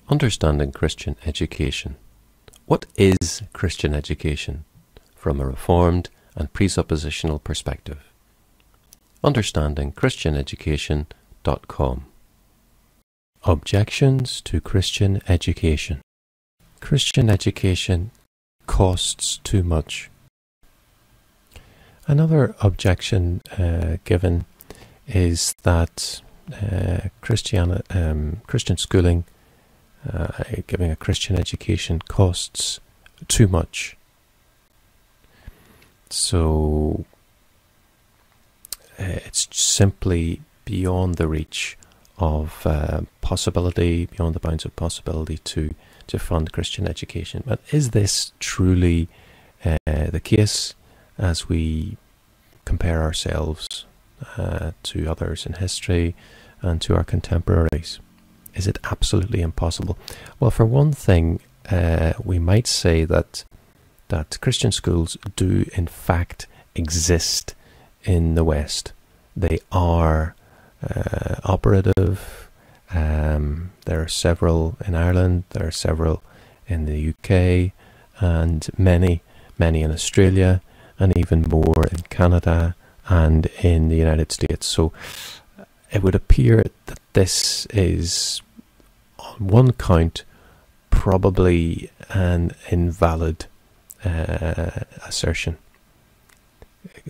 Understanding Christian education. What is Christian education from a reformed and presuppositional perspective? understandingchristianeducation.com. Objections to Christian education. Christian education costs too much. Another objection given is that Christian schooling, giving a Christian education, costs too much. So it's simply beyond the reach of possibility, beyond the bounds of possibility to fund Christian education. But is this truly the case as we compare ourselves to others in history and to our contemporaries? Is it absolutely impossible? Well, for one thing, we might say that Christian schools do in fact exist in the West. They are operative. There are several in Ireland, there are several in the UK, and many in Australia, and even more in Canada and in the United States. So it would appear that this is, on one count, probably an invalid assertion.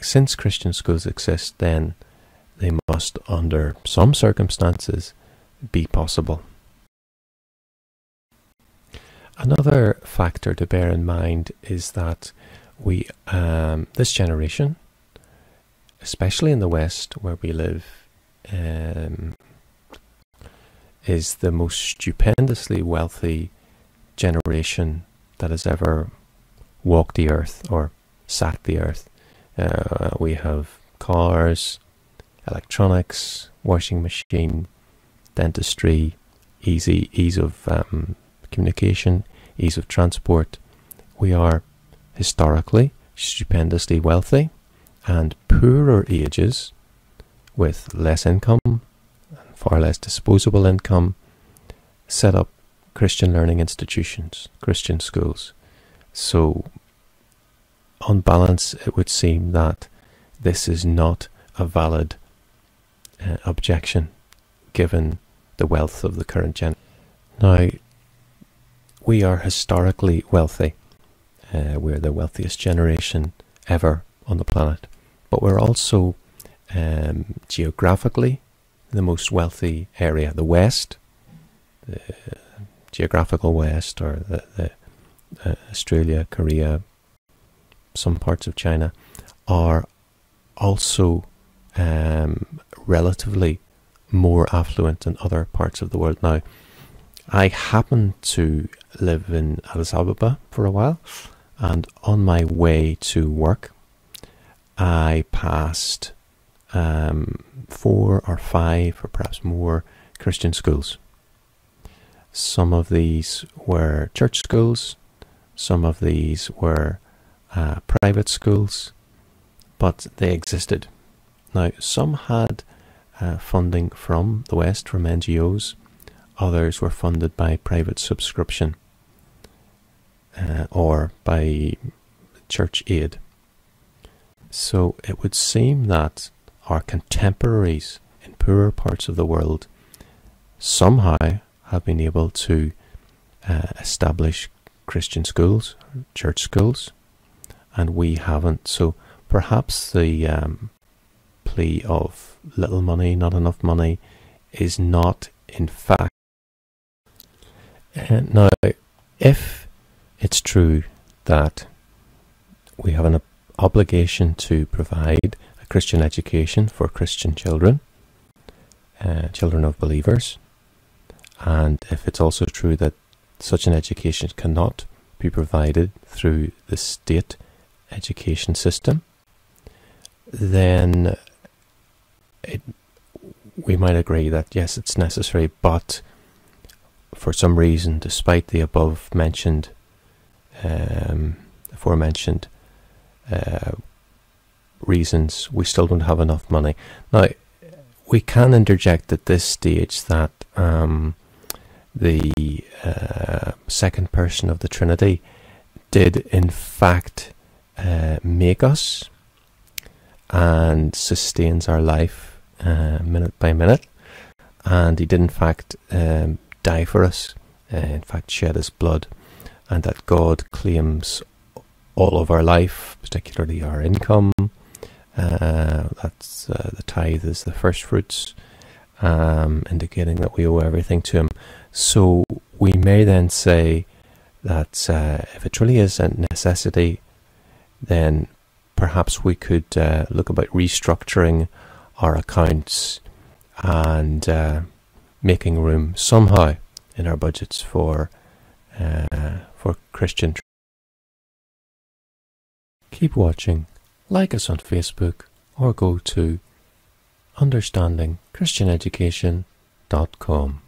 Since Christian schools exist, then they must, under some circumstances, be possible. Another factor to bear in mind is that we, this generation, especially in the West where we live, is the most stupendously wealthy generation that has ever walked the earth or sat the earth. We have cars, electronics, washing machine, dentistry, ease of communication, ease of transport. We are historically stupendously wealthy, and poorer ages with less income, far less disposable income, set up Christian learning institutions, Christian schools. So on balance, it would seem that this is not a valid objection given the wealth of the current generation. Now, we are historically wealthy. We're the wealthiest generation ever on the planet. But we're also geographically the most wealthy area. The West, the geographical West, or the Australia, Korea, some parts of China, are also relatively more affluent than other parts of the world. Now, I happened to live in Addis Ababa for a while, and on my way to work, I passed 4 or 5 or perhaps more Christian schools. Some of these were church schools, some of these were private schools, but they existed. Now, some had funding from the West, from NGOs. Others were funded by private subscription or by church aid. So it would seem that our contemporaries in poorer parts of the world somehow have been able to establish Christian schools, church schools, and we haven't. So perhaps the plea of little money, not enough money, is not in fact. Now, if it's true that we have an obligation to provide a Christian education for Christian children, children of believers, and if it's also true that such an education cannot be provided through the state education system, then we might agree that yes, it's necessary, but for some reason, despite the aforementioned reasons, we still don't have enough money. Now, we can interject at this stage that the second person of the Trinity did in fact make us and sustains our life minute by minute, and he did in fact die for us, in fact shed his blood, and that God claims all of our life, particularly our income. That's the tithe is the first fruits, indicating that we owe everything to him. So we may then say that if it really is a necessity, then perhaps we could look about restructuring our accounts and making room somehow in our budgets for Christian. Keep watching, like us on Facebook, or go to understandingchristianeducation.com.